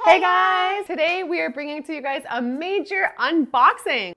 Hey guys! Today we are bringing to you guys a major unboxing.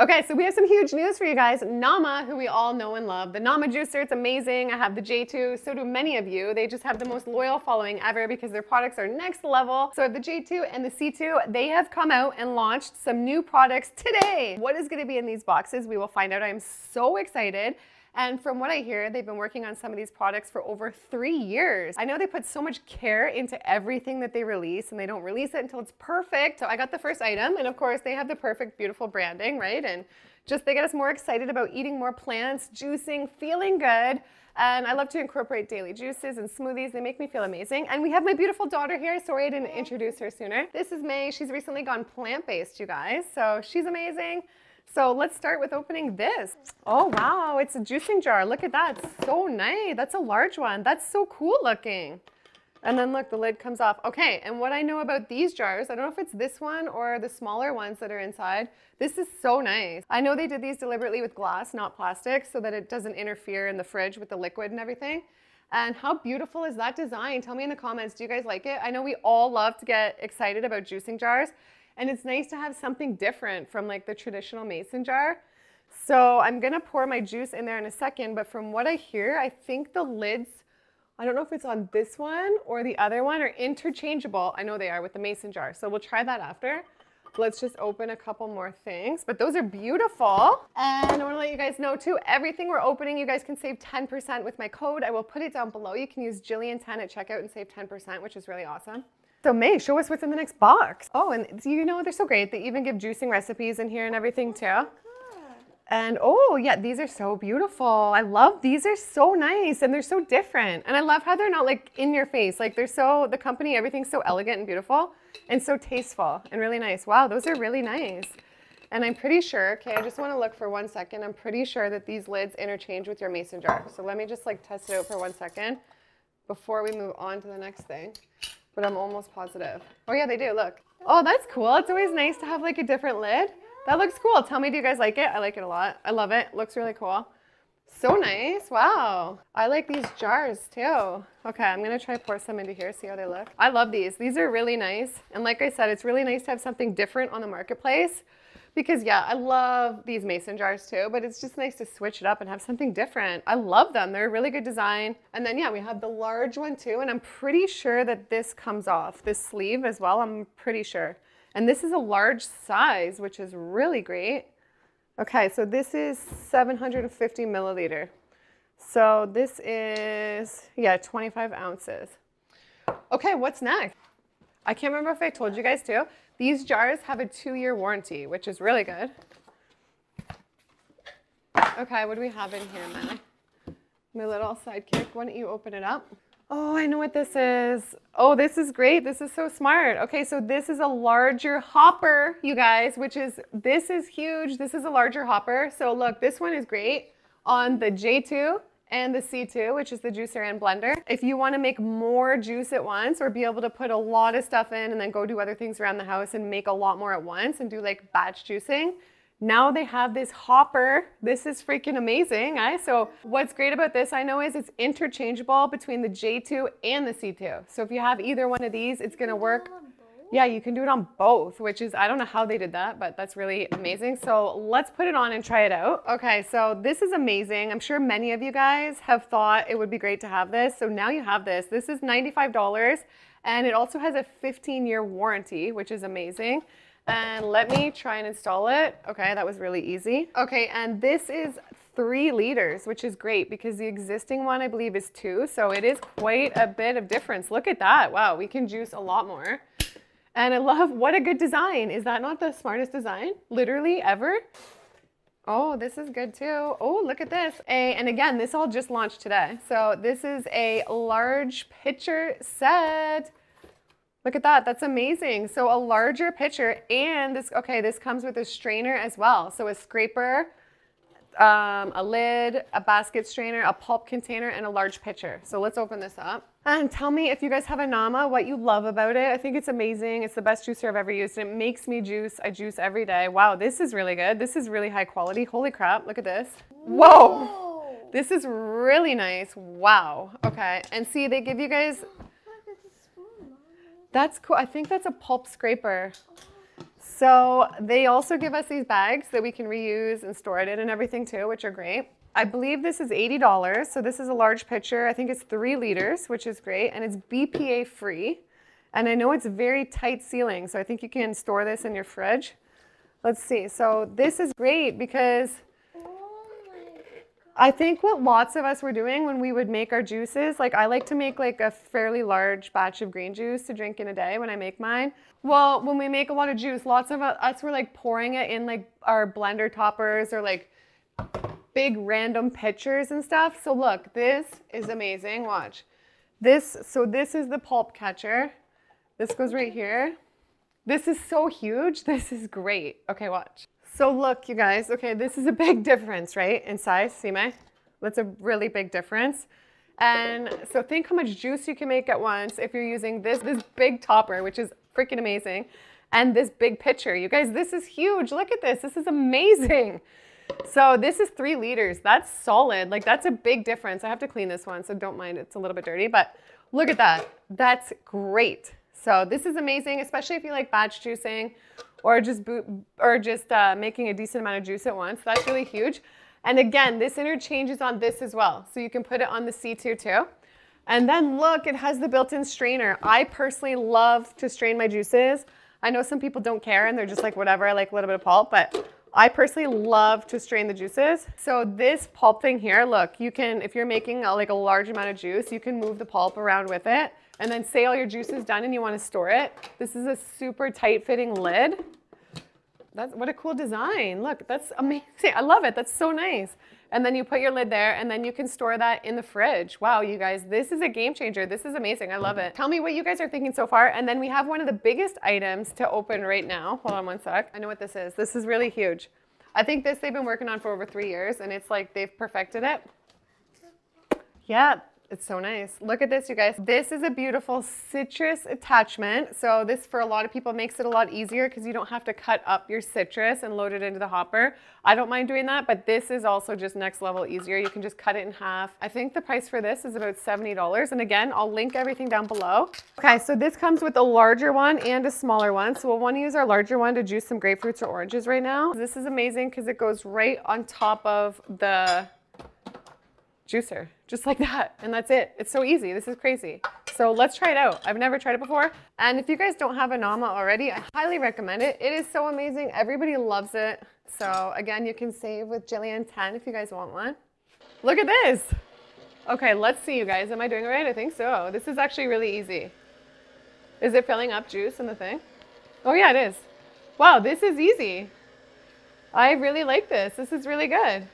Okay, so we have some huge news for you guys. Nama, who we all know and love, the Nama juicer, it's amazing. I have the J2, so do many of you. They just have the most loyal following ever because their products are next level. So I have the J2 and the C2, they have come out and launched some new products today. What is gonna be in these boxes? We will find out. I am so excited. And from what I hear, they've been working on some of these products for over 3 years. I know they put so much care into everything that they release, and they don't release it until it's perfect. So I got the first item, and of course they have the perfect, beautiful branding, right? And just they get us more excited about eating more plants, juicing, feeling good. And I love to incorporate daily juices and smoothies. They make me feel amazing. And we have my beautiful daughter here. Sorry I didn't introduce her sooner. This is May. She's recently gone plant-based, you guys. So she's amazing. So let's start with opening this. Oh wow, it's a juicing jar. Look at that, it's so nice. That's a large one. That's so cool looking. And then look, the lid comes off. Okay, and what I know about these jars, I don't know if it's this one or the smaller ones that are inside. This is so nice. I know they did these deliberately with glass, not plastic, so that it doesn't interfere in the fridge with the liquid and everything. And how beautiful is that design? Tell me in the comments, do you guys like it? I know we all love to get excited about juicing jars. And it's nice to have something different from like the traditional mason jar. So I'm gonna pour my juice in there in a second, but from what I hear, I think the lids, I don't know if it's on this one or the other one, are interchangeable. I know they are with the mason jar, so we'll try that after. Let's just open a couple more things, but those are beautiful. And I wanna let you guys know too, everything we're opening, you guys can save 10% with my code. I will put it down below. You can use Gillian10 at checkout and save 10%, which is really awesome. So May, show us what's in the next box. Oh, and you know, they're so great. They even give juicing recipes in here and everything too. And oh yeah, these are so beautiful. I love, these are so nice and they're so different. And I love how they're not like in your face. Like they're so, the company, everything's so elegant and beautiful and so tasteful and really nice. Wow, those are really nice. And I'm pretty sure, okay, I just wanna look for 1 second. I'm pretty sure that these lids interchange with your mason jar. So let me just like test it out for 1 second before we move on to the next thing. But I'm almost positive. Oh yeah, they do, look. Oh, that's cool. It's always nice to have like a different lid. That looks cool. Tell me, do you guys like it? I like it a lot. I love it. Looks really cool. So nice, wow. I like these jars too. Okay, I'm gonna try pour some into here, see how they look. I love these. These are really nice. And like I said, it's really nice to have something different on the marketplace. Because yeah, I love these mason jars too, but it's just nice to switch it up and have something different. I love them, they're a really good design. And then yeah, we have the large one too, and I'm pretty sure that this comes off, this sleeve as well, I'm pretty sure. And this is a large size, which is really great. Okay, so this is 750 milliliter. So this is, yeah, 25 ounces. Okay, what's next? I can't remember if I told you guys too. These jars have a 2-year warranty, which is really good. Okay, what do we have in here, man? My little sidekick, why don't you open it up? Oh, I know what this is. Oh, this is great. This is so smart. Okay, so this is a larger hopper, you guys, this is huge. This is a larger hopper. So look, this one is great on the J2 and the C2, which is the juicer and blender. If you wanna make more juice at once or be able to put a lot of stuff in and then go do other things around the house and make a lot more at once and do like batch juicing, now they have this hopper. This is freaking amazing, eh? So what's great about this, I know, is it's interchangeable between the J2 and the C2. So if you have either one of these, it's gonna work. Yeah, you can do it on both, which is, I don't know how they did that, but that's really amazing. So let's put it on and try it out. Okay, so this is amazing. I'm sure many of you guys have thought it would be great to have this. So now you have this. This is $95 and it also has a 15-year warranty, which is amazing. And let me try and install it. Okay, that was really easy. Okay, and this is 3 liters, which is great because the existing one I believe is 2. So it is quite a bit of difference. Look at that. Wow, we can juice a lot more. And I love, what a good design. Is that not the smartest design, literally, ever? Oh, this is good too. Oh, look at this. And again, this all just launched today. So this is a large pitcher set. Look at that, that's amazing. So a larger pitcher and this, okay, this comes with a strainer as well. So a scraper, a lid, a basket strainer, a pulp container, and a large pitcher. So let's open this up. And tell me if you guys have a Nama, what you love about it. I think it's amazing. It's the best juicer I've ever used. And it makes me juice. I juice every day. Wow, this is really good. This is really high quality. Holy crap, look at this. Whoa, this is really nice. Wow, okay. And see, they give you guys, That's cool. I think that's a pulp scraper. So they also give us these bags that we can reuse and store it in and everything too, which are great. I believe this is $80. So this is a large pitcher. I think it's 3 liters, which is great. And it's BPA free. And I know it's very tight sealing. So I think you can store this in your fridge. Let's see. So this is great because I think what lots of us were doing when we would make our juices, like I like to make like a fairly large batch of green juice to drink in a day when I make mine. Well, when we make a lot of juice, lots of us were like pouring it in like our blender toppers or like big random pitchers and stuff. So look, this is amazing. Watch. So this is the pulp catcher. This goes right here. This is so huge. This is great. Okay, watch. So look, you guys, okay, this is a big difference, right, in size, see me? That's a really big difference. And so think how much juice you can make at once if you're using this big topper, which is freaking amazing, and this big pitcher. You guys, this is huge. Look at this. This is amazing. So this is 3 liters. That's solid. Like, that's a big difference. I have to clean this one, so don't mind. It's a little bit dirty, but look at that. That's great. So this is amazing, especially if you like batch juicing or just making a decent amount of juice at once. That's really huge. And again, this interchanges on this as well. So you can put it on the C2 too. And then look, it has the built-in strainer. I personally love to strain my juices. I know some people don't care and they're just like, whatever, I like a little bit of pulp, but I personally love to strain the juices. So this pulp thing here, look, you can, if you're making like a large amount of juice, you can move the pulp around with it. And then say all your juice is done and you want to store it. This is a super tight fitting lid. What a cool design. Look, that's amazing. I love it. That's so nice. And then you put your lid there and then you can store that in the fridge. Wow, you guys, this is a game changer. This is amazing. I love it. Tell me what you guys are thinking so far. And then we have one of the biggest items to open right now. Hold on one sec. I know what this is. This is really huge. I think this they've been working on for over 3 years and it's like they've perfected it. Yeah. It's so nice. Look at this, you guys. This is a beautiful citrus attachment. So this, for a lot of people, makes it a lot easier because you don't have to cut up your citrus and load it into the hopper. I don't mind doing that, but this is also just next level easier. You can just cut it in half. I think the price for this is about $70. And again, I'll link everything down below. Okay, so this comes with a larger one and a smaller one. So we'll want to use our larger one to juice some grapefruits or oranges right now. This is amazing because it goes right on top of the juicer, just like that, and that's it. It's so easy. This is crazy. So let's try it out. I've never tried it before, and if you guys don't have a Nama already, I highly recommend it. It is so amazing. Everybody loves it. So again, you can save with Gillian 10 if you guys want one. Look at this. Okay, let's see, you guys. Am I doing it right? I think so. This is actually really easy. Is it filling up juice in the thing? Oh yeah, it is. Wow, this is easy. I really like this. This is really good.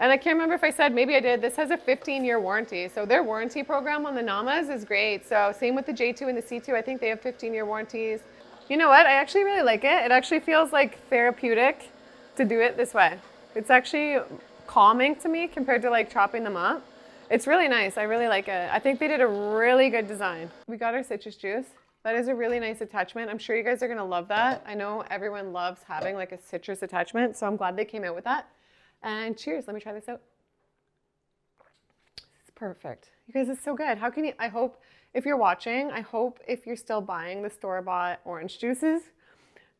And I can't remember if I said, maybe I did, this has a 15-year warranty. So their warranty program on the Namas is great. So same with the J2 and the C2, I think they have 15-year warranties. You know what, I actually really like it. It actually feels like therapeutic to do it this way. It's actually calming to me compared to like chopping them up. It's really nice, I really like it. I think they did a really good design. We got our citrus juice. That is a really nice attachment. I'm sure you guys are gonna love that. I know everyone loves having like a citrus attachment, so I'm glad they came out with that. And cheers, let me try this out. It's perfect. You guys, it's so good. How can you, I hope if you're watching, I hope if you're still buying the store-bought orange juices,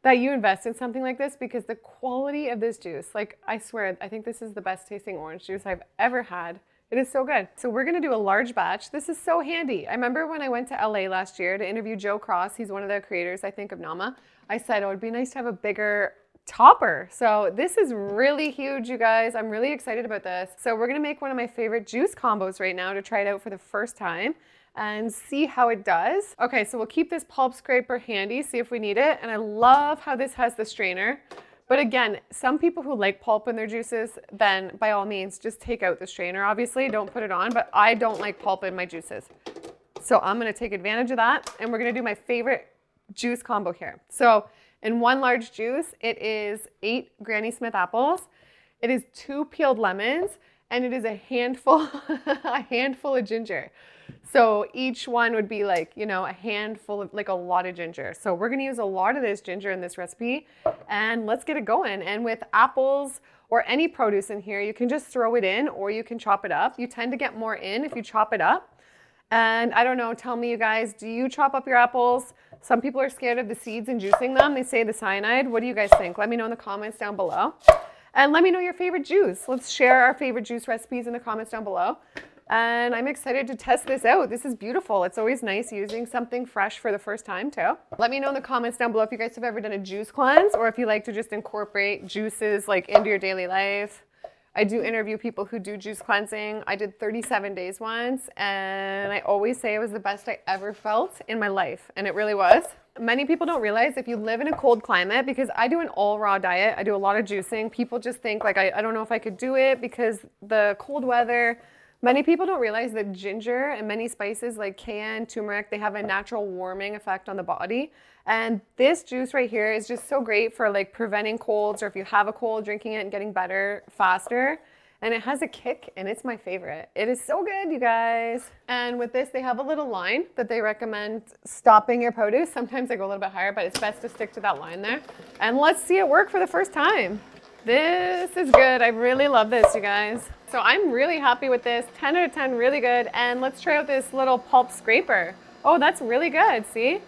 that you invest in something like this because the quality of this juice, like I swear, I think this is the best tasting orange juice I've ever had. It is so good. So we're gonna do a large batch. This is so handy. I remember when I went to LA last year to interview Joe Cross, he's one of the creators, I think, of Nama. I said, oh, it'd be nice to have a bigger topper. So this is really huge, you guys. I'm really excited about this. So we're gonna make one of my favorite juice combos right now to try it out for the first time and see how it does. Okay, so we'll keep this pulp scraper handy, see if we need it. And I love how this has the strainer. But again, some people who like pulp in their juices, then by all means, just take out the strainer. Obviously, don't put it on, but I don't like pulp in my juices. So I'm gonna take advantage of that. And we're gonna do my favorite juice combo here. So in one large juice, it is 8 Granny Smith apples, it is 2 peeled lemons, and it is a handful, a handful of ginger. So each one would be like, you know, a handful of, like a lot of ginger. So we're gonna use a lot of this ginger in this recipe, and let's get it going. And with apples or any produce in here, you can just throw it in or you can chop it up. You tend to get more in if you chop it up. And I don't know, tell me you guys, do you chop up your apples? Some people are scared of the seeds and juicing them. They say the cyanide. What do you guys think? Let me know in the comments down below. And let me know your favorite juice. Let's share our favorite juice recipes in the comments down below. And I'm excited to test this out. This is beautiful. It's always nice using something fresh for the first time too. Let me know in the comments down below if you guys have ever done a juice cleanse or if you like to just incorporate juices like into your daily life. I do interview people who do juice cleansing. I did 37 days once, and I always say it was the best I ever felt in my life, and it really was. Many people don't realize if you live in a cold climate, because I do an all raw diet, I do a lot of juicing, people just think like, I don't know if I could do it because the cold weather. Many people don't realize that ginger and many spices like cayenne, turmeric, they have a natural warming effect on the body. And this juice right here is just so great for like preventing colds, or if you have a cold, drinking it and getting better faster. And it has a kick, and it's my favorite. It is so good, you guys. And with this, they have a little line that they recommend stopping your produce. Sometimes they go a little bit higher, but it's best to stick to that line there. And let's see it work for the first time. This is good. I really love this, you guys. So I'm really happy with this. 10 out of 10, really good. And let's try out this little pulp scraper. Oh, that's really good. See?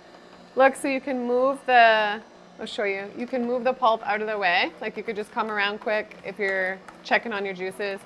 Look, so you can move the, I'll show you. You can move the pulp out of the way. Like you could just come around quick if you're checking on your juices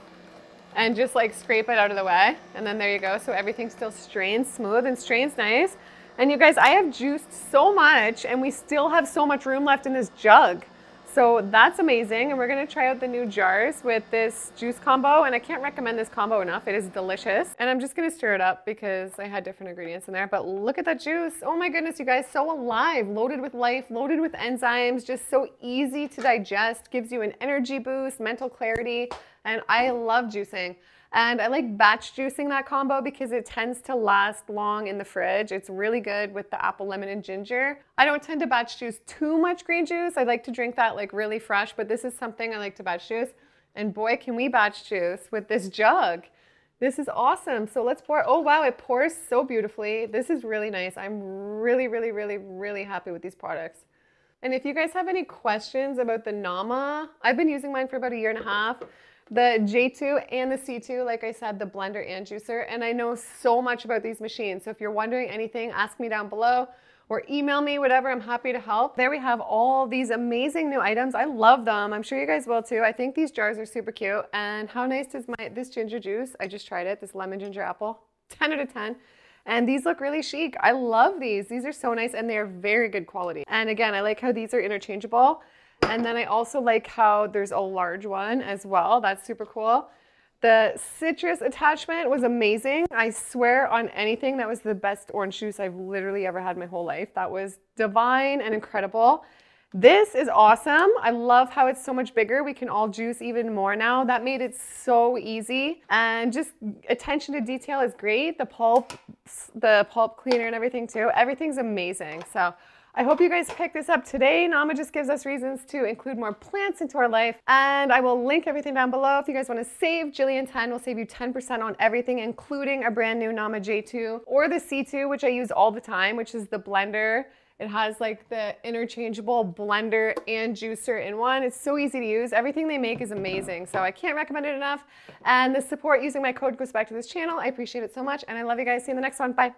and just like scrape it out of the way. And then there you go. So everything still strains smooth and strains nice. And you guys, I have juiced so much and we still have so much room left in this jug. So that's amazing, and we're gonna try out the new jars with this juice combo, and I can't recommend this combo enough. It is delicious. And I'm just gonna stir it up because I had different ingredients in there, but look at that juice. Oh my goodness, you guys, so alive, loaded with life, loaded with enzymes, just so easy to digest, gives you an energy boost, mental clarity, and I love juicing. And I like batch juicing that combo because it tends to last long in the fridge. It's really good with the apple, lemon, and ginger. I don't tend to batch juice too much green juice. I like to drink that like really fresh, but this is something I like to batch juice. And boy, can we batch juice with this jug. This is awesome. So let's pour. Oh wow, it pours so beautifully. This is really nice. I'm really, really, really, really happy with these products. And if you guys have any questions about the Nama, I've been using mine for about 1.5 years. The J2 and the C2, like I said, the blender and juicer, and I know so much about these machines. So if you're wondering anything, ask me down below or email me, whatever, I'm happy to help. There we have all these amazing new items. I love them. I'm sure you guys will too. I think these jars are super cute. And how nice is this ginger juice? I just tried it, this lemon ginger apple, 10 out of 10. And these look really chic. I love these. These are so nice and they're very good quality. And again, I like how these are interchangeable. And then I also like how there's a large one as well. That's super cool. The citrus attachment was amazing. I swear on anything, that was the best orange juice I've literally ever had in my whole life. That was divine and incredible. This is awesome. I love how it's so much bigger. We can all juice even more now. That made it so easy. And just attention to detail is great. The pulp cleaner and everything too. Everything's amazing. So I hope you guys pick this up today. Nama just gives us reasons to include more plants into our life. And I will link everything down below. If you guys want to save, Gillian 10 will save you 10% on everything, including a brand new Nama J2 or the C2, which I use all the time, which is the blender. It has like the interchangeable blender and juicer in one. It's so easy to use. Everything they make is amazing. So I can't recommend it enough. And the support using my code goes back to this channel. I appreciate it so much. And I love you guys. See you in the next one. Bye.